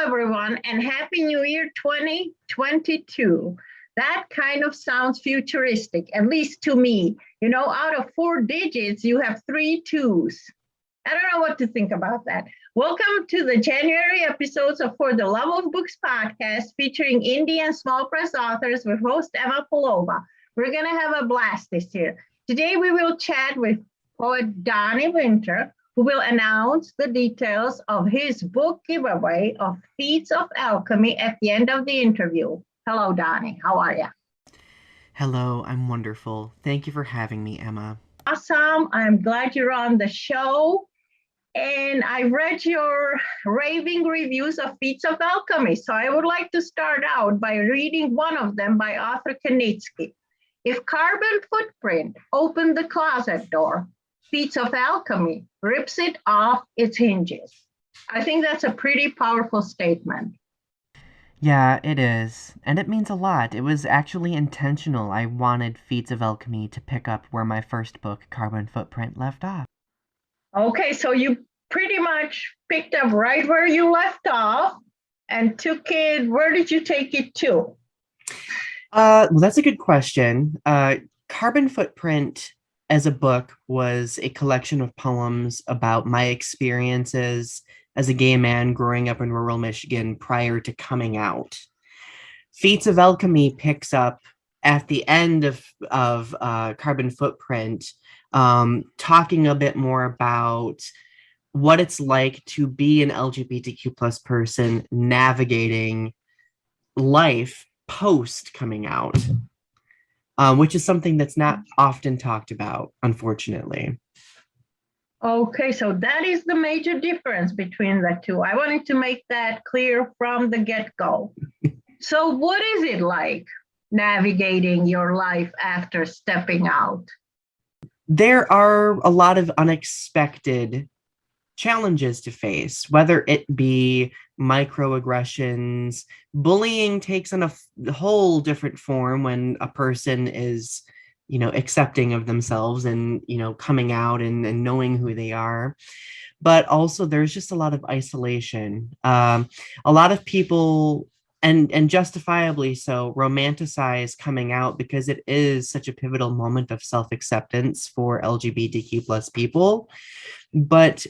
everyone, and Happy New Year 2022. That kind of sounds futuristic, at least to me. You know, out of four digits, you have three twos. I don't know what to think about that. Welcome to the January episodes of For the Love of Books podcast featuring indie and small press authors with host Emma Palova. We're going to have a blast this year. Today, we will chat with poet Donny Winter, who will announce the details of his book giveaway of Feats of Alchemy at the end of the interview. Hello, Donny. How are you? Hello, I'm wonderful. Thank you for having me, Emma. Awesome. I'm glad you're on the show. And I read your raving reviews of Feats of Alchemy. So I would like to start out by reading one of them by Arthur Knitsky. If carbon footprint opened the closet door, Feats of Alchemy rips it off its hinges. I think that's a pretty powerful statement. Yeah, it is. And it means a lot. It was actually intentional. I wanted Feats of Alchemy to pick up where my first book, Carbon Footprint, left off. Okay, so you pretty much picked up right where you left off and took it. Where did you take it to? Well, that's a good question. Carbon Footprint as a book was a collection of poems about my experiences as a gay man growing up in rural Michigan prior to coming out. Feats of Alchemy picks up at the end of Carbon Footprint, talking a bit more about what it's like to be an LGBTQ plus person navigating life post coming out, which is something that's not often talked about, unfortunately. Okay, so that is the major difference between the two. I wanted to make that clear from the get-go. So what is it like navigating your life after stepping out? There are a lot of unexpected challenges to face, whether it be microaggressions. Bullying takes on a whole different form when a person is, accepting of themselves and, coming out and knowing who they are. But also there's just a lot of isolation. A lot of people, and justifiably so, romanticize coming out because it is such a pivotal moment of self-acceptance for LGBTQ plus people. But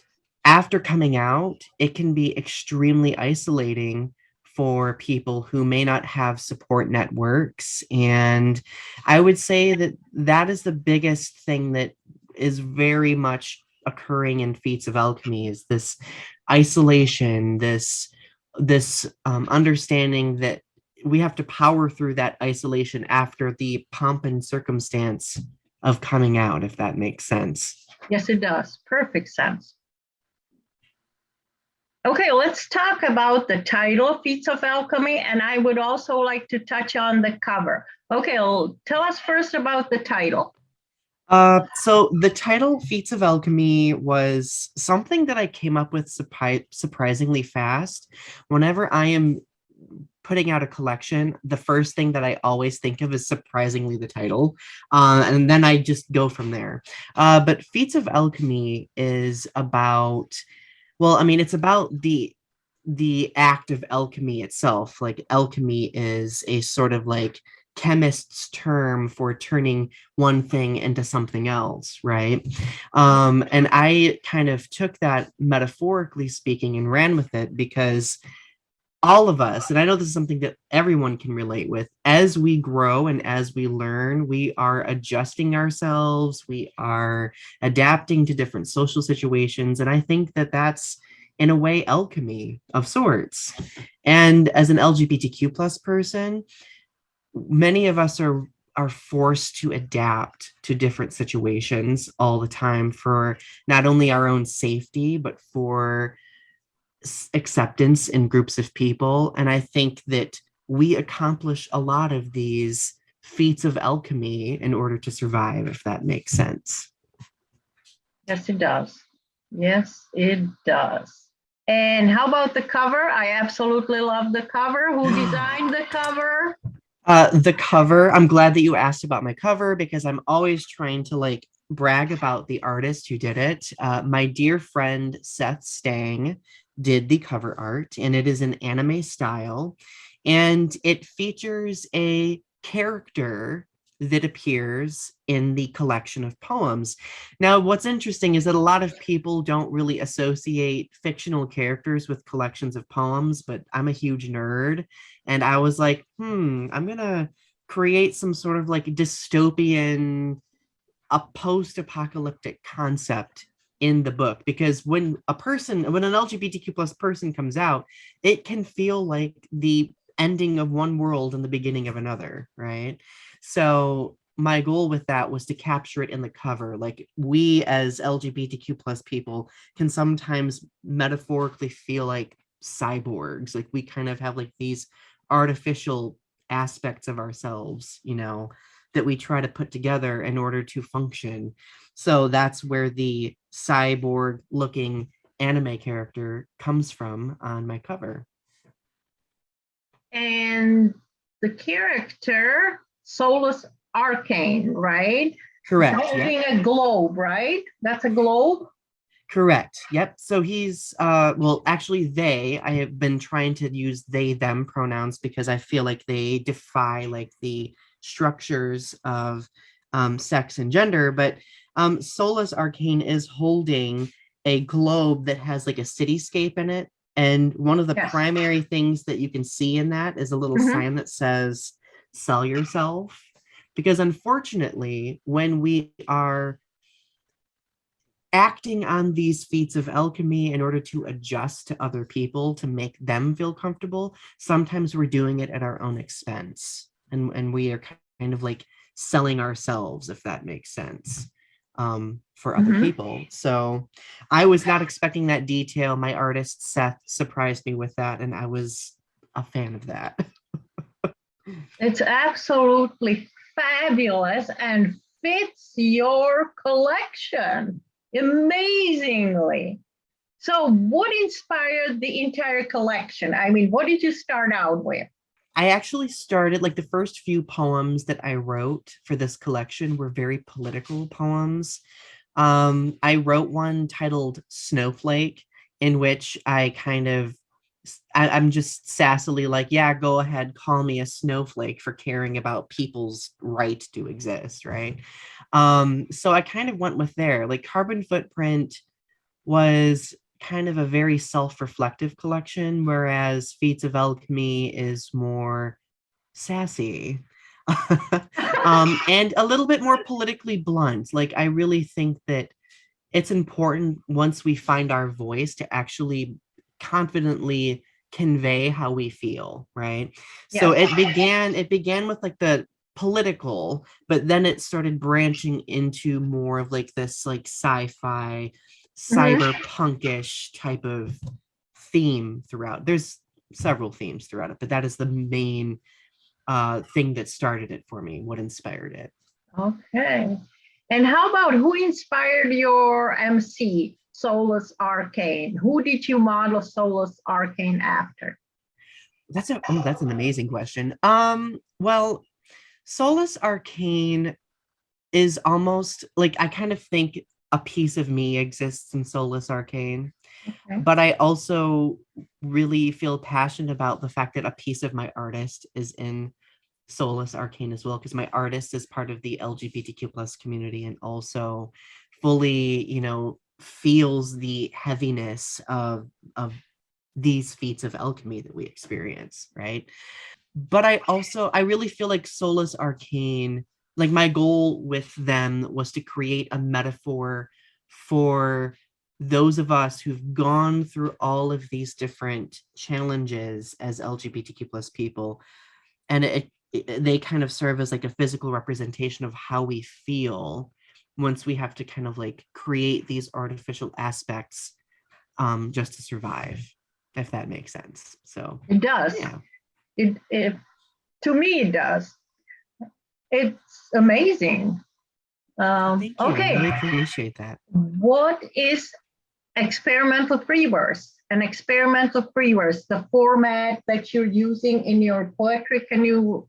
after coming out, it can be extremely isolating for people who may not have support networks. And I would say that that is the biggest thing that is very much occurring in Feats of Alchemy, is this isolation, this understanding that we have to power through that isolation after the pomp and circumstance of coming out, if that makes sense. Yes, it does. Perfect sense. Okay, let's talk about the title, Feats of Alchemy, and I would also like to touch on the cover. Okay, well, tell us first about the title. So the title, Feats of Alchemy, was something that I came up with surprisingly fast. Whenever I am putting out a collection, the first thing that I always think of is surprisingly the title, and then I just go from there. But Feats of Alchemy is about... Well, I mean, it's about the act of alchemy itself. Like, alchemy is a sort of like chemist's term for turning one thing into something else, right? And I kind of took that, metaphorically speaking, and ran with it, because all of us, and I know this is something that everyone can relate with, as we grow and as we learn, we are adjusting ourselves, we are adapting to different social situations. And I think that that's, in a way, alchemy of sorts. And as an LGBTQ plus person, many of us are forced to adapt to different situations all the time, for not only our own safety, but for acceptance in groups of people. And I think that we accomplish a lot of these feats of alchemy in order to survive, if that makes sense. Yes, it does. Yes, it does. And how about the cover? I absolutely love the cover. Who designed the cover? The cover, I'm glad that you asked about my cover, because I'm always trying to brag about the artist who did it. My dear friend Seth Stang did the cover art, and it is an anime style, and it features a character that appears in the collection of poems. Now, what's interesting is that a lot of people don't really associate fictional characters with collections of poems, but I'm a huge nerd, and I was like, I'm gonna create some sort of like dystopian, a post-apocalyptic concept in the book, because when an LGBTQ plus person comes out, it can feel like the ending of one world and the beginning of another, right? So my goal with that was to capture it in the cover. Like, we as LGBTQ plus people can sometimes metaphorically feel like cyborgs. Like, we kind of have like these artificial aspects of ourselves, that we try to put together in order to function. So that's where the cyborg looking anime character comes from on my cover. And the character, Soulless Arcane, right? Correct. Holding a globe, right? That's a globe? Correct. Yep. So he's well, actually I have been trying to use they them pronouns because I feel like they defy like the structures of sex and gender, but Soulless Arcane is holding a globe that has like a cityscape in it. And one of the primary things that you can see in that is a little sign that says sell yourself. Because unfortunately, when we are acting on these feats of alchemy in order to adjust to other people to make them feel comfortable, sometimes we're doing it at our own expense. And we are kind of like selling ourselves, if that makes sense, for other people. So I was not expecting that detail. My artist, Seth, surprised me with that, and I was a fan of that. It's absolutely fabulous and fits your collection amazingly. So what inspired the entire collection? I mean, what did you start out with? I actually started, like, the first few poems that I wrote for this collection were very political poems. I wrote one titled Snowflake, in which I'm just sassily like, yeah, go ahead, call me a snowflake for caring about people's right to exist, right? So I kind of went with there. Like, Carbon Footprint was kind of a very self-reflective collection, whereas Feats of Alchemy is more sassy. And a little bit more politically blunt. Like, I really think that it's important, once we find our voice, to actually confidently convey how we feel, right? So it began with like the political, but then it started branching into more of like this like sci-fi, cyberpunkish type of theme throughout. There's several themes throughout it, but that is the main thing that started it for me, what inspired it. Okay. And how about who inspired your MC, Soulless Arcane? Who did you model Soulless Arcane after? That's an amazing question. Well, Soulless Arcane is almost like, I kind of think a piece of me exists in Soulless Arcane, but I also really feel passionate about the fact that a piece of my artist is in Soulless Arcane as well, because my artist is part of the LGBTQ plus community and also fully, feels the heaviness of these feats of alchemy that we experience, right? But I really feel like Soulless Arcane, like, my goal with them was to create a metaphor for those of us who've gone through all of these different challenges as LGBTQ plus people, and they kind of serve as like a physical representation of how we feel once we have to kind of like create these artificial aspects just to survive, if that makes sense. So it does. Yeah. It to me it does. It's amazing. Thank you. Okay. I really appreciate that. What is experimental free verse? An experimental free verse, the format that you're using in your poetry. Can you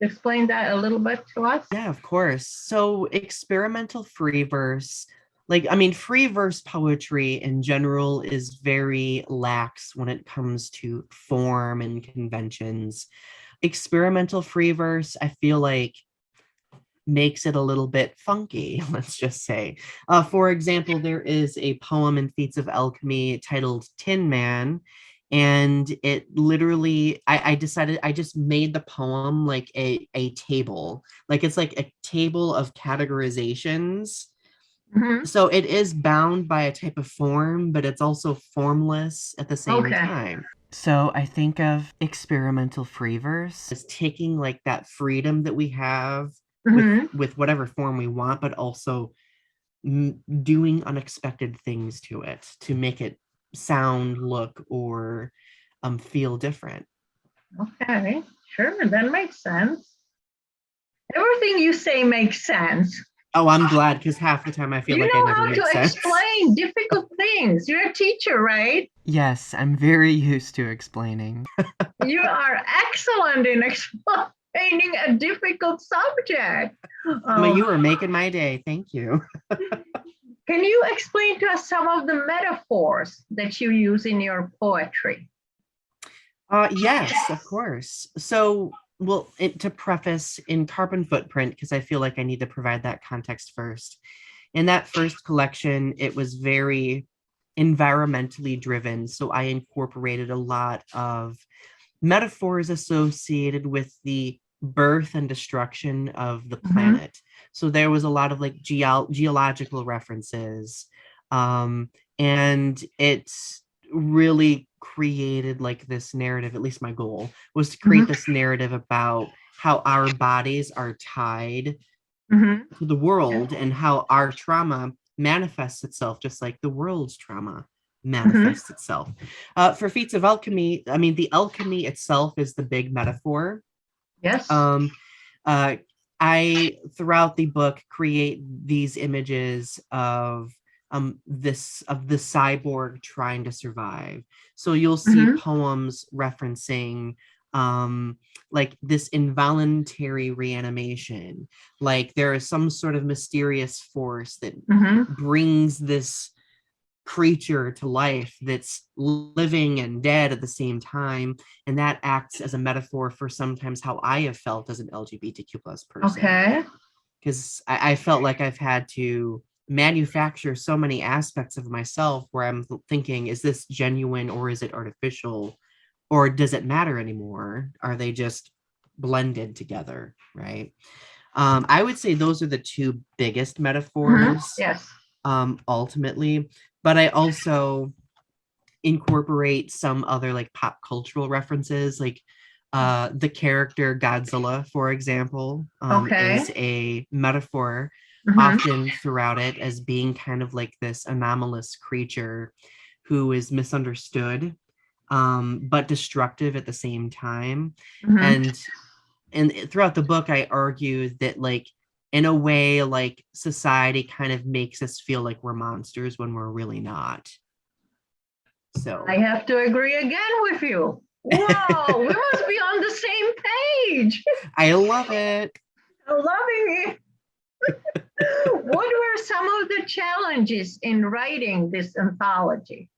explain that a little bit to us? Yeah, of course. So experimental free verse, like, I mean, free verse poetry in general is very lax when it comes to form and conventions. Experimental free verse, I feel like, makes it a little bit funky, let's just say. For example, there is a poem in Feats of Alchemy titled Tin Man, and it literally, I decided, I just made the poem like a table. Like it's like a table of categorizations. Mhm. So it is bound by a type of form, but it's also formless at the same Okay. time. So I think of experimental free verse as taking like that freedom that we have Hmm. with whatever form we want, but also doing unexpected things to it to make it sound, look, or feel different. Okay, sure, that makes sense. Everything you say makes sense. Oh, I'm glad, because half the time I feel You like I know never how make to sense. explain difficult things. You're a teacher, right? Yes, I'm very used to explaining. You are excellent in explaining a difficult subject. Emma, Oh, you are making my day. Thank you. can you explain to us some of the metaphors that you use in your poetry? Yes, of course. So, well, to preface, in Carbon Footprint, because I feel like I need to provide that context first. In that first collection, it was very environmentally driven. So I incorporated a lot of metaphors associated with the birth and destruction of the Mm-hmm. planet. So there was a lot of like geological references. Um, and it's really created like this narrative, at least my goal was to create Mm-hmm. this narrative about how our bodies are tied Mm-hmm. to the world and how our trauma manifests itself just like the world's trauma Mm-hmm. manifests itself. For Feats of Alchemy, I mean, the alchemy itself is the big metaphor. Yes. Um, uh, I, throughout the book, create these images of the cyborg trying to survive. So you'll see Mm-hmm. poems referencing like this involuntary reanimation, like there is some sort of mysterious force that Mm-hmm. brings this creature to life that's living and dead at the same time, and that acts as a metaphor for sometimes how I have felt as an LGBTQ plus person, Okay. because I felt like I've had to manufacture so many aspects of myself where I'm thinking, is this genuine or is it artificial, or does it matter anymore? Are they just blended together, right? I would say those are the two biggest Mm-hmm. metaphors, Yes. ultimately. But I also incorporate some other like pop cultural references, like the character Godzilla, for example, Okay. is a metaphor Mm-hmm. often throughout it as being kind of like this anomalous creature who is misunderstood, but destructive at the same time. Mm-hmm. And throughout the book, I argue that like in a way, like society kind of makes us feel like we're monsters when we're really not. I So have to agree again with you. Wow, we must be on the same page. I love it. I'm loving it. What were some of the challenges in writing this anthology?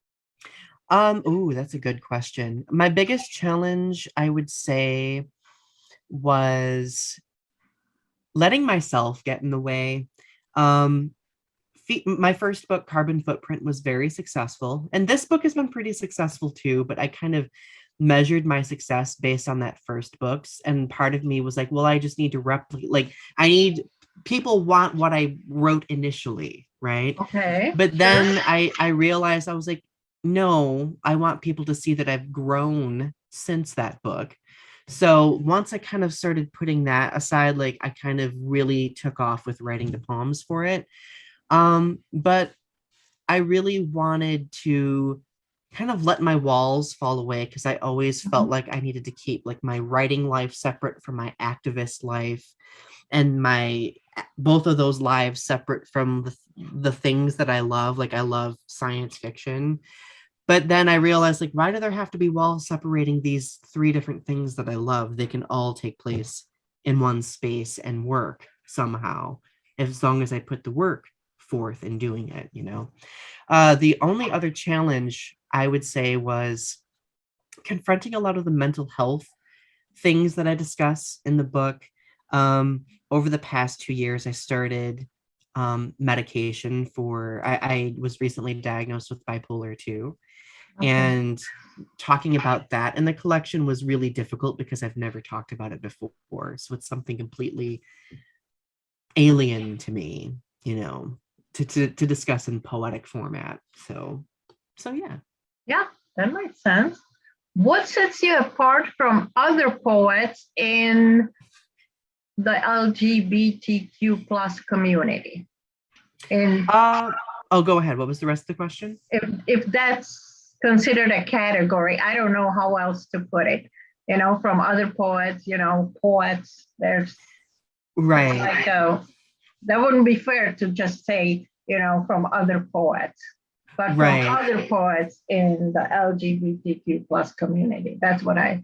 Oh, that's a good question. My biggest challenge, I would say, was letting myself get in the way. Um, my first book, Carbon Footprint, was very successful. And this book has been pretty successful too, but I kind of measured my success based on that first books. And part of me was like, well, I just need to replicate, like, I need, people want what I wrote initially, right? Okay, But sure. then I realized, I was like, no, I want people to see that I've grown since that book. So once I kind of started putting that aside, like I kind of really took off with writing the poems for it. But I really wanted to kind of let my walls fall away, because I always felt Mhm. like I needed to keep like my writing life separate from my activist life, and my both of those lives separate from the things that I love. Like I love science fiction. But then I realized, like, why do there have to be walls separating these three different things that I love? They can all take place in one space and work somehow, as long as I put the work forth in doing it, you know. The only other challenge I would say was confronting a lot of the mental health things that I discuss in the book. Over the past 2 years, I started medication for, I was recently diagnosed with bipolar 2. Okay. And talking about that in the collection was really difficult because I've never talked about it before. So it's something completely alien to me, you know, to discuss in poetic format. So yeah. Yeah, that makes sense. What sets you apart from other poets in the LGBTQ plus community? And Go ahead. What was the rest of the question? if that's considered a category, I don't know how else to put it. You know, from other poets, you know, poets, there's right. Like that wouldn't be fair to just say, you know, from other poets, but from Right. other poets in the LGBTQ plus community. That's what I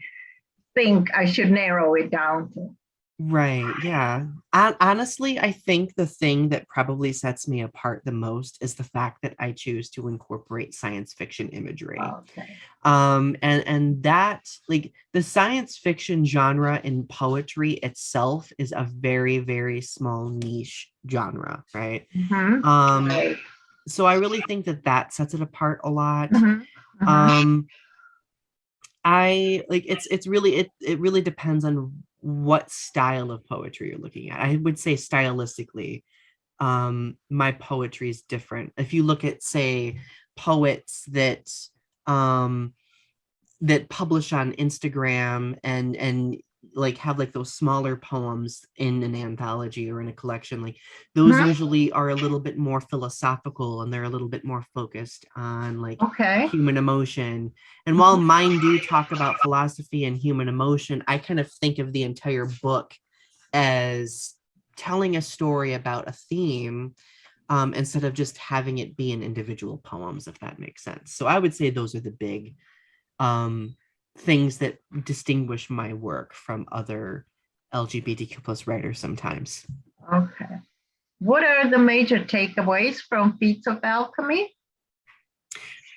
think I should narrow it down to. Right. Yeah. Honestly, I think the thing that probably sets me apart the most is the fact that I choose to incorporate science fiction imagery. Okay. And that, like, the science fiction genre in poetry itself is a very, very small niche genre, right? Mm-hmm. Right. So I really think that sets it apart a lot. Mm-hmm. Mm-hmm. I like it's really it really depends on what style of poetry you're looking at. I would say stylistically, my poetry is different. If you look at, say, poets um that publish on Instagram and like have like those smaller poems in an anthology or in a collection, like those usually are a little bit more philosophical and they're a little bit more focused on like human emotion. And while mine do talk about philosophy and human emotion, I kind of think of the entire book as telling a story about a theme, instead of just having it be in individual poems, if that makes sense. So I would say those are the big things that distinguish my work from other LGBTQ plus writers sometimes. Okay. What are the major takeaways from Feats of Alchemy?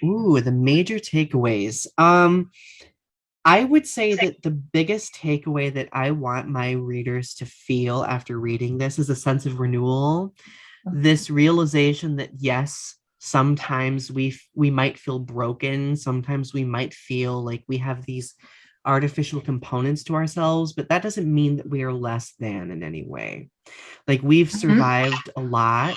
Ooh, the major takeaways. I would say that the biggest takeaway that I want my readers to feel after reading this is a sense of renewal. This realization that, yes, sometimes we might feel broken, sometimes we might feel like we have these artificial components to ourselves, but that doesn't mean that we are less than in any way. Like, we've survived a lot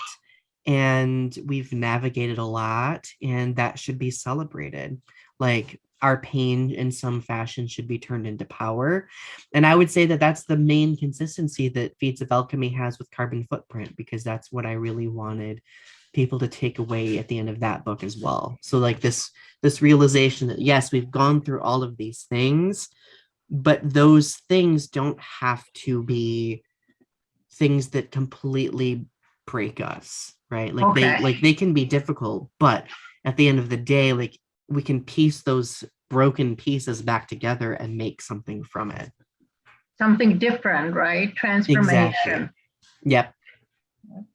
and we've navigated a lot, and that should be celebrated. Like, our pain in some fashion should be turned into power. And I would say that that's the main consistency that Feats of Alchemy has with Carbon Footprint, because that's what I really wanted people to take away at the end of that book as well. So like this realization that, yes, we've gone through all of these things, but those things don't have to be things that completely break us, right? Like they can be difficult, but at the end of the day, like, we can piece those broken pieces back together and make something from it. Something different, right? Transformation. Exactly. Yep.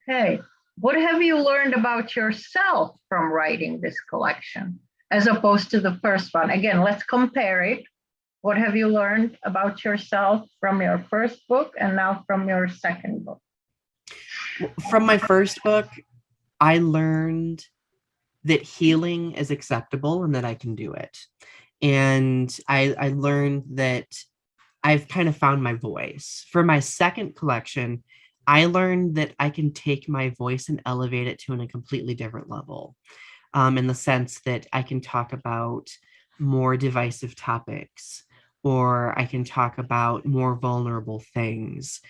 Okay. What have you learned about yourself from writing this collection as opposed to the first one? Again, let's compare it. What have you learned about yourself from your first book and now from your second book? From my first book, I learned that healing is acceptable and that I can do it. And I learned that I've kind of found my voice. For my second collection, I learned that I can take my voice and elevate it to a completely different level, in the sense that I can talk about more divisive topics, or I can talk about more vulnerable things,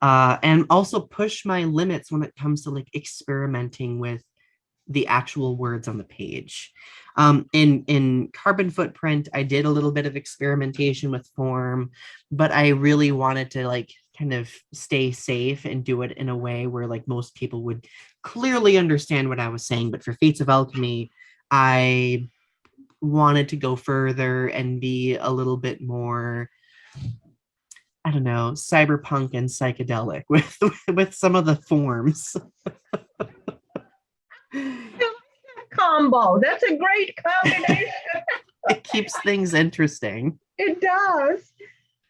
and also push my limits when it comes to like experimenting with the actual words on the page. In Carbon Footprint, I did a little bit of experimentation with form, but I really wanted to like kind of stay safe and do it in a way where like most people would clearly understand what I was saying. But for Feats of Alchemy, I wanted to go further and be a little bit more, I don't know, cyberpunk and psychedelic with some of the forms. Combo. That's a great combination. It keeps things interesting. It does.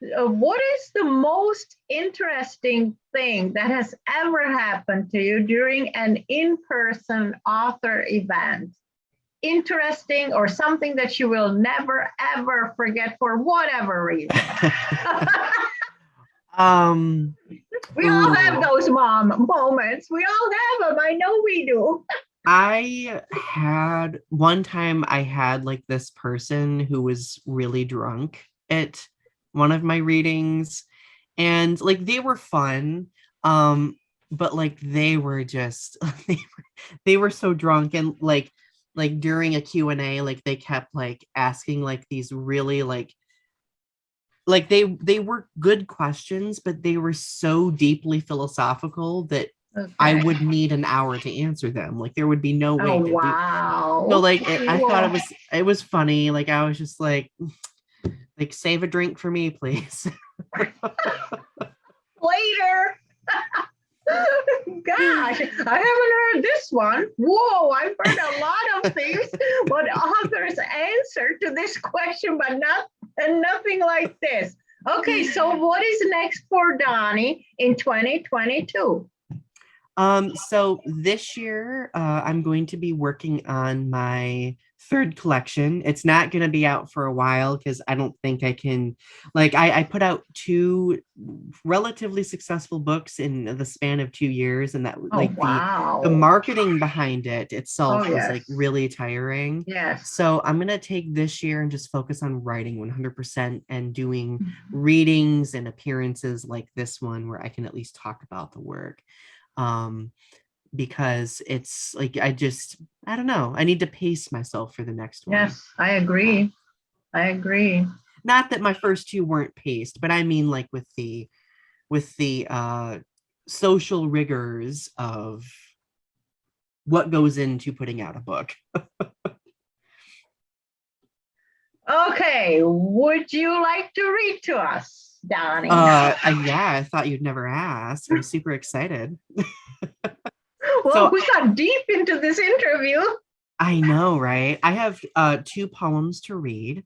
What is the most interesting thing that has ever happened to you during an in-person author event? Interesting or something that you will never ever forget for whatever reason. um We all have those moments. We all have them. I know we do. I had one time I had like this person who was really drunk at one of my readings, and like they were fun, but like they were just they were so drunk, and like during a Q&A, like they kept like asking like these really like they were good questions, but they were so deeply philosophical that I Okay. would need an hour to answer them. Like there would be no Oh, way to do. So wow. like I thought it was funny. Like I was just like save a drink for me, please. Later. Gosh, I haven't heard this one. Whoa, I've heard a lot of things, but authors answer to this question, but nothing like this. Okay, so what is next for Donny in 2022? So this year, I'm going to be working on my third collection. It's not going to be out for a while because I don't think I can, like, I put out two relatively successful books in the span of 2 years, and that Oh, like the wow. marketing behind it itself Oh, was like yes. really tiring. Yes. So I'm going to take this year and just focus on writing 100% and doing readings and appearances like this one where I can at least talk about the work. um because it's like I don't know, I need to pace myself for the next one. Yes, I agree. I agree. Not that my first two weren't paced, but I mean like with the social rigors of what goes into putting out a book. Okay, would you like to read to us, Donny? Yeah, I thought you'd never ask. I'm super excited. Well, So we got deep into this interview. I know, right? I have two poems to read.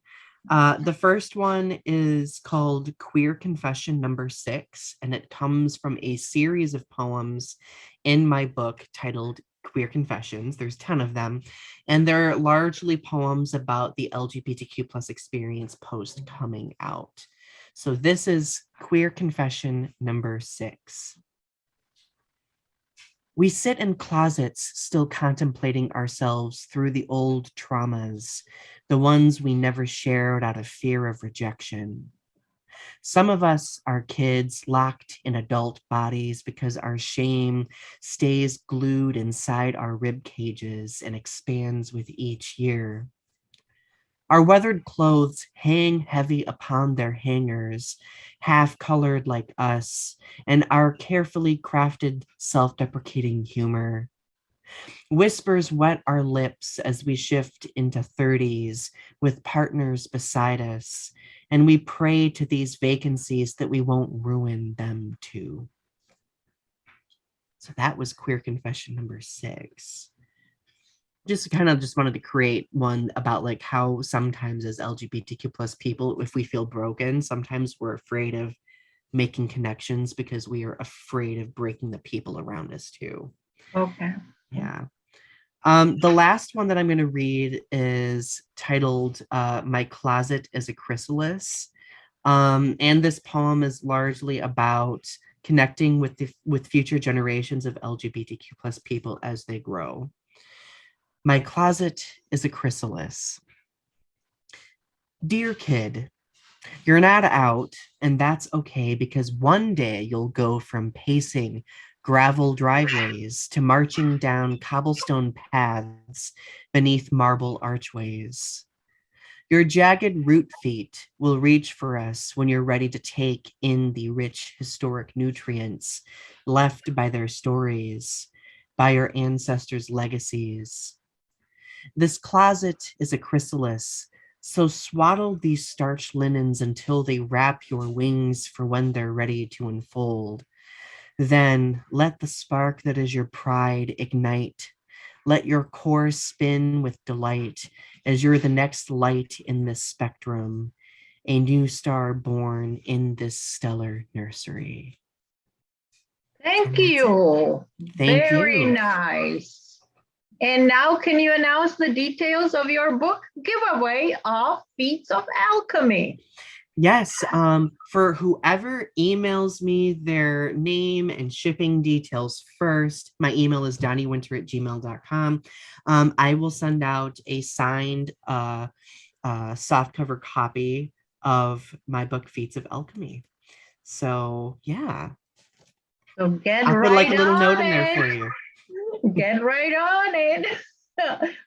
The first one is called Queer Confession number 6, and it comes from a series of poems in my book titled Queer Confessions. There's 10 of them, and they're largely poems about the LGBTQ plus experience post coming out. So this is Queer Confession number 6. We sit in closets, still contemplating ourselves through the old traumas, the ones we never shared out of fear of rejection. Some of us are kids locked in adult bodies because our shame stays glued inside our rib cages and expands with each year. Our weathered clothes hang heavy upon their hangers, half colored like us, and our carefully crafted self-deprecating humor. Whispers wet our lips as we shift into 30s with partners beside us, and we pray to these vacancies that we won't ruin them too. So that was Queer Confession number 6. Just wanted to create one about like how sometimes as LGBTQ plus people, if we feel broken, sometimes we're afraid of making connections because we are afraid of breaking the people around us too. Okay. Yeah. The last one that I'm going to read is titled My Closet is a Chrysalis. And this poem is largely about connecting with future generations of LGBTQ plus people as they grow. My closet is a chrysalis. Dear kid, you're not out, and that's okay because one day you'll go from pacing gravel driveways to marching down cobblestone paths beneath marble archways. Your jagged root feet will reach for us when you're ready to take in the rich historic nutrients left by their stories, by your ancestors' legacies. This closet is a chrysalis, so swaddle these starched linens until they wrap your wings for when they're ready to unfold. Then let the spark that is your pride ignite. Let your core spin with delight as you're the next light in this spectrum, a new star born in this stellar nursery. Thank you. Thank Very you. nice. And now can you announce the details of your book giveaway of Feats of Alchemy? Yes, for whoever emails me their name and shipping details first, my email is donnywinter@gmail.com. I will send out a signed softcover copy of my book, Feats of Alchemy. So yeah. So get I'll put right like a little on note in there it. for you. Get right on it.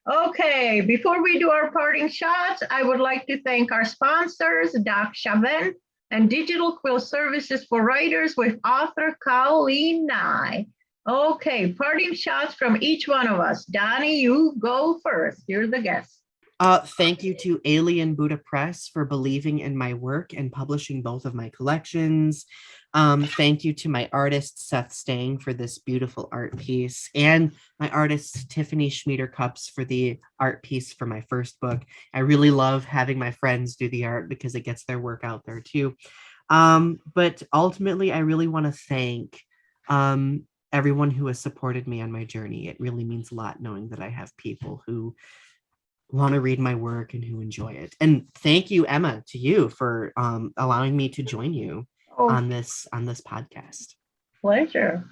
Okay, before we do our parting shots, I would like to thank our sponsors, Doc Chauvin and Digital Quill Services for Writers with author Colleen Nye. Okay, parting shots from each one of us. Donnie, you go first. You're the guest. Thank you to Alien Buddha Press for believing in my work and publishing both of my collections. Thank you to my artist, Seth Stang, for this beautiful art piece, and my artist, Tiffany Schmieder Cups, for the art piece for my first book. I really love having my friends do the art because it gets their work out there too. But ultimately, I really want to thank everyone who has supported me on my journey. It really means a lot knowing that I have people who want to read my work and who enjoy it. And thank you, Emma, to you for allowing me to join you on this podcast. Pleasure.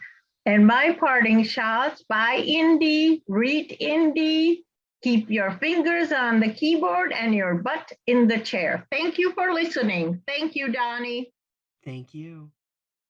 And my parting shots: buy indie, read indie, keep your fingers on the keyboard and your butt in the chair. Thank you for listening. Thank you, Donnie. Thank you.